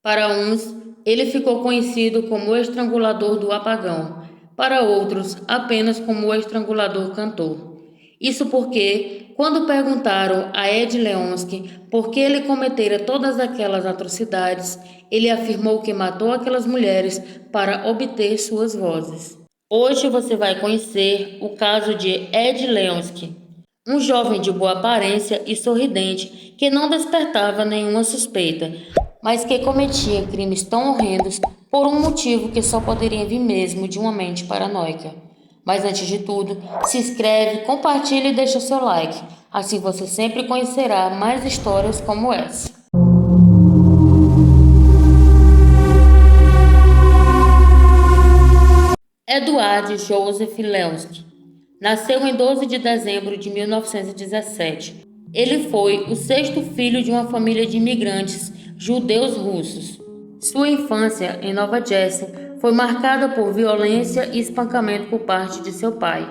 Para uns, ele ficou conhecido como o estrangulador do apagão, para outros, apenas como o estrangulador cantor. Isso porque, quando perguntaram a Ed Leonski por que ele cometera todas aquelas atrocidades, ele afirmou que matou aquelas mulheres para obter suas vozes. Hoje você vai conhecer o caso de Ed Leonski, um jovem de boa aparência e sorridente que não despertava nenhuma suspeita, mas que cometia crimes tão horrendos por um motivo que só poderia vir mesmo de uma mente paranoica. Mas antes de tudo, se inscreve, compartilha e deixa seu like, assim você sempre conhecerá mais histórias como essa. Edward Joseph Leonski nasceu em 12 de dezembro de 1917. Ele foi o sexto filho de uma família de imigrantes judeus russos. Sua infância em Nova Jersey foi marcada por violência e espancamento por parte de seu pai.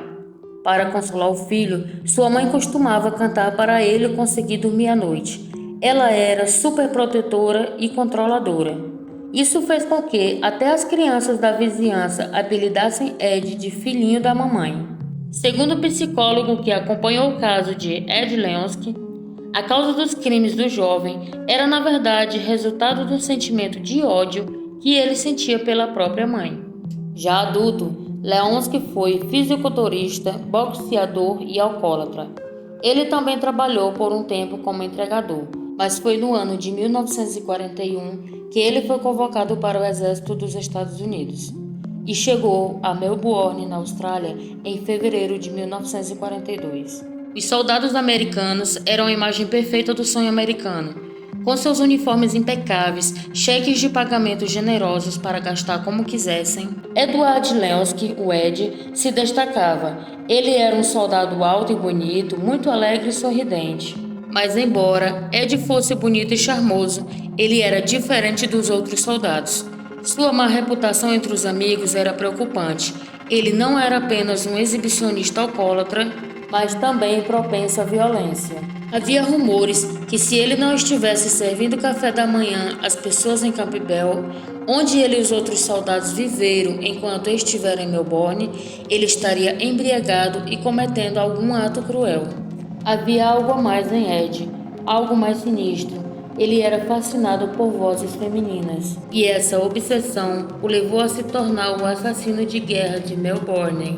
Para consolar o filho, sua mãe costumava cantar para ele conseguir dormir à noite. Ela era super protetora e controladora. Isso fez com que até as crianças da vizinhança apelidassem Ed de filhinho da mamãe. Segundo o psicólogo que acompanhou o caso de Ed Leonski, a causa dos crimes do jovem era na verdade resultado do sentimento de ódio que ele sentia pela própria mãe. Já adulto, Leonski foi fisiculturista, boxeador e alcoólatra. Ele também trabalhou por um tempo como entregador, mas foi no ano de 1941 que ele foi convocado para o exército dos Estados Unidos e chegou a Melbourne, na Austrália, em fevereiro de 1942. Os soldados americanos eram a imagem perfeita do sonho americano, com seus uniformes impecáveis, cheques de pagamento generosos para gastar como quisessem. Edward Leonski, o Ed, se destacava. Ele era um soldado alto e bonito, muito alegre e sorridente. Mas embora Ed fosse bonito e charmoso, ele era diferente dos outros soldados. Sua má reputação entre os amigos era preocupante. Ele não era apenas um exibicionista alcoólatra, mas também propenso à violência. Havia rumores que se ele não estivesse servindo café da manhã às pessoas em Campbell, onde ele e os outros soldados viveram enquanto estiveram em Melbourne, ele estaria embriagado e cometendo algum ato cruel. Havia algo a mais em Ed, algo mais sinistro. Ele era fascinado por vozes femininas, e essa obsessão o levou a se tornar o assassino de guerra de Melbourne.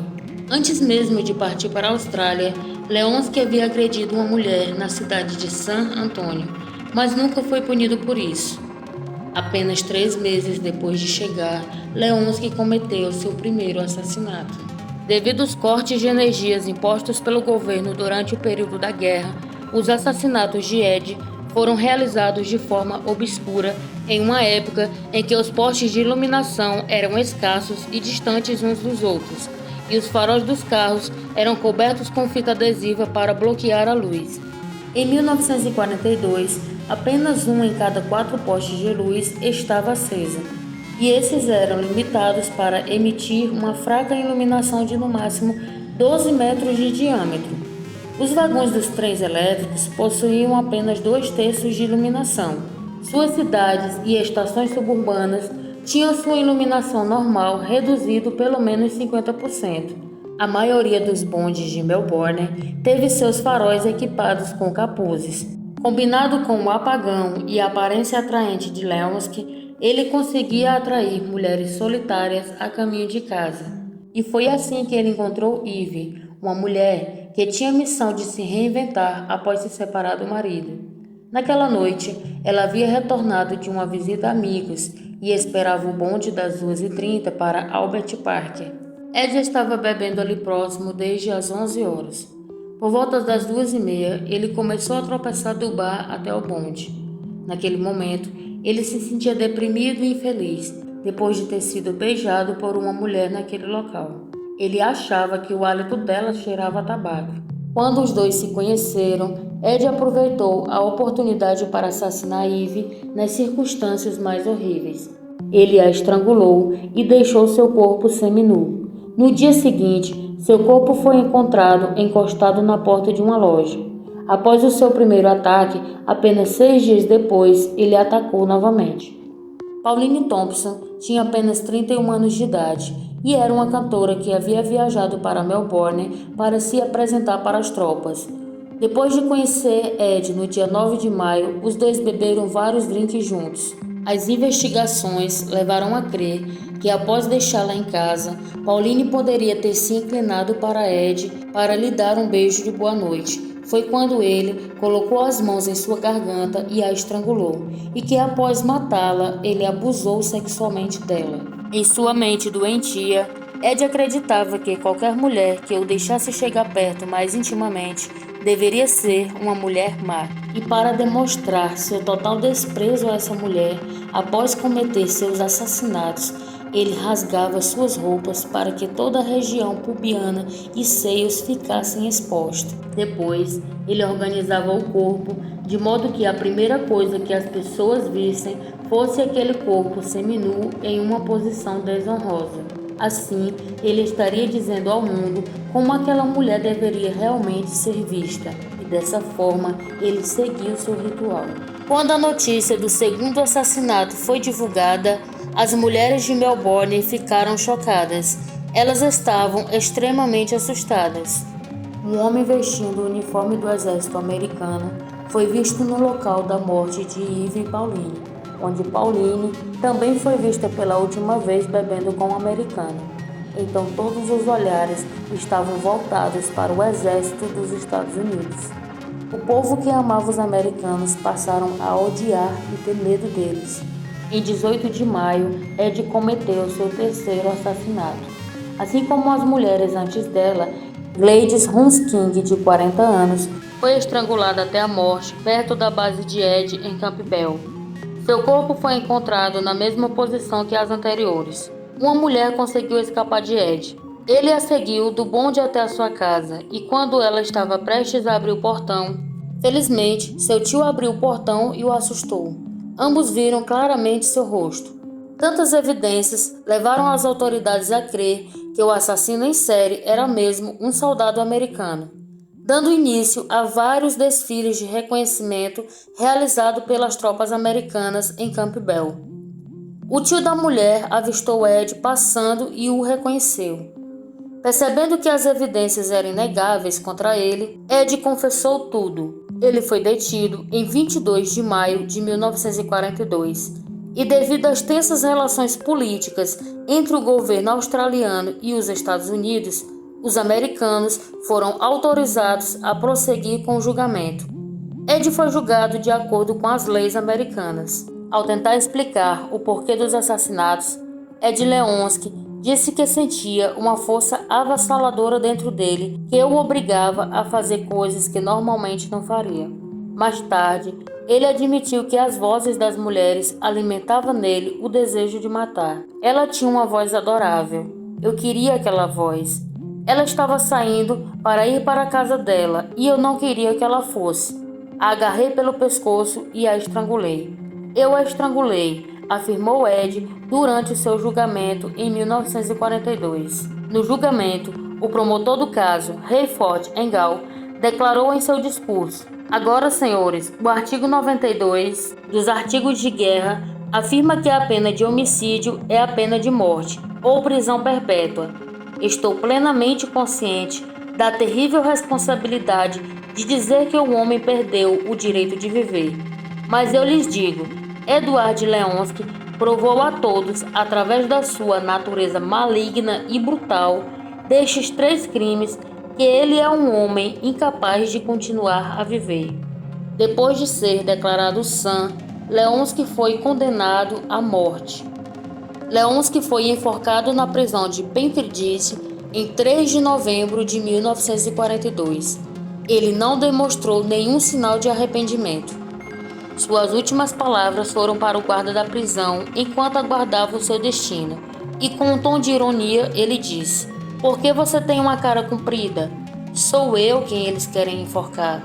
Antes mesmo de partir para a Austrália, Leonski havia agredido uma mulher na cidade de San Antonio, mas nunca foi punido por isso. Apenas 3 meses depois de chegar, Leonski cometeu seu primeiro assassinato. Devido aos cortes de energias impostos pelo governo durante o período da guerra, os assassinatos de Ed foram realizados de forma obscura em uma época em que os postes de iluminação eram escassos e distantes uns dos outros, e os faróis dos carros eram cobertos com fita adesiva para bloquear a luz. Em 1942, apenas um em cada 4 postes de luz estava acesa, e esses eram limitados para emitir uma fraca iluminação de no máximo 12 metros de diâmetro. Os vagões dos trens elétricos possuíam apenas 2/3 de iluminação. Suas cidades e estações suburbanas tinham sua iluminação normal reduzido pelo menos 50%. A maioria dos bondes de Melbourne teve seus faróis equipados com capuzes. Combinado com o apagão e a aparência atraente de Leonski, ele conseguia atrair mulheres solitárias a caminho de casa. E foi assim que ele encontrou Eve, uma mulher que tinha a missão de se reinventar após se separar do marido. Naquela noite, ela havia retornado de uma visita a amigos e esperava o bonde das 2h30 para Albert Park. Ed estava bebendo ali próximo desde as 11 horas. Por volta das 2h30, ele começou a tropeçar do bar até o bonde. Naquele momento, ele se sentia deprimido e infeliz, depois de ter sido beijado por uma mulher naquele local. Ele achava que o hálito dela cheirava a tabaco. Quando os dois se conheceram, Ed aproveitou a oportunidade para assassinar Eve nas circunstâncias mais horríveis. Ele a estrangulou e deixou seu corpo seminu. No dia seguinte, seu corpo foi encontrado encostado na porta de uma loja. Após o seu primeiro ataque, apenas 6 dias depois, ele atacou novamente. Pauline Thompson tinha apenas 31 anos de idade e era uma cantora que havia viajado para Melbourne para se apresentar para as tropas. Depois de conhecer Ed no dia 9 de maio, os dois beberam vários drinks juntos. As investigações levaram a crer que após deixá-la em casa, Pauline poderia ter se inclinado para Ed para lhe dar um beijo de boa noite. Foi quando ele colocou as mãos em sua garganta e a estrangulou, e que após matá-la, ele abusou sexualmente dela. Em sua mente doentia, Ed acreditava que qualquer mulher que o deixasse chegar perto mais intimamente deveria ser uma mulher má. E para demonstrar seu total desprezo a essa mulher, após cometer seus assassinatos, ele rasgava suas roupas para que toda a região pubiana e seios ficassem expostos. Depois, ele organizava o corpo de modo que a primeira coisa que as pessoas vissem fosse aquele corpo seminu em uma posição desonrosa. Assim, ele estaria dizendo ao mundo como aquela mulher deveria realmente ser vista, e dessa forma ele seguiu seu ritual. Quando a notícia do segundo assassinato foi divulgada, as mulheres de Melbourne ficaram chocadas. Elas estavam extremamente assustadas. Um homem vestindo o uniforme do exército americano foi visto no local da morte de Eve e Pauline, onde Pauline também foi vista pela última vez bebendo com um americano. Então todos os olhares estavam voltados para o exército dos Estados Unidos. O povo que amava os americanos passaram a odiar e ter medo deles. Em 18 de maio, Ed cometeu seu terceiro assassinato. Assim como as mulheres antes dela, Gladys Hunsking, de 40 anos, foi estrangulada até a morte perto da base de Ed em Campbell. Seu corpo foi encontrado na mesma posição que as anteriores. Uma mulher conseguiu escapar de Ed. Ele a seguiu do bonde até a sua casa e quando ela estava prestes a abrir o portão, felizmente, seu tio abriu o portão e o assustou. Ambos viram claramente seu rosto. Tantas evidências levaram as autoridades a crer que o assassino em série era mesmo um soldado americano, dando início a vários desfiles de reconhecimento realizados pelas tropas americanas em Campbell. O tio da mulher avistou Ed passando e o reconheceu. Percebendo que as evidências eram inegáveis contra ele, Ed confessou tudo. Ele foi detido em 22 de maio de 1942 e devido às tensas relações políticas entre o governo australiano e os Estados Unidos, os americanos foram autorizados a prosseguir com o julgamento. Ed foi julgado de acordo com as leis americanas. Ao tentar explicar o porquê dos assassinatos, Ed Leonski disse que sentia uma força avassaladora dentro dele que o obrigava a fazer coisas que normalmente não faria. Mais tarde, ele admitiu que as vozes das mulheres alimentavam nele o desejo de matar. Ela tinha uma voz adorável. Eu queria aquela voz. Ela estava saindo para ir para a casa dela e eu não queria que ela fosse. A agarrei pelo pescoço e a estrangulei. Eu a estrangulei, afirmou Ed durante seu julgamento em 1942. No julgamento, o promotor do caso, Rayford Engel, declarou em seu discurso: agora, senhores, o artigo 92 dos artigos de guerra afirma que a pena de homicídio é a pena de morte ou prisão perpétua. Estou plenamente consciente da terrível responsabilidade de dizer que o homem perdeu o direito de viver. Mas eu lhes digo, Edward Leonski provou a todos, através da sua natureza maligna e brutal, destes 3 crimes, que ele é um homem incapaz de continuar a viver. Depois de ser declarado sã, Leonski foi condenado à morte. Leonski foi enforcado na prisão de Pentridge em 3 de novembro de 1942. Ele não demonstrou nenhum sinal de arrependimento. Suas últimas palavras foram para o guarda da prisão enquanto aguardava o seu destino, e com um tom de ironia ele disse: por que você tem uma cara comprida? Sou eu quem eles querem enforcar.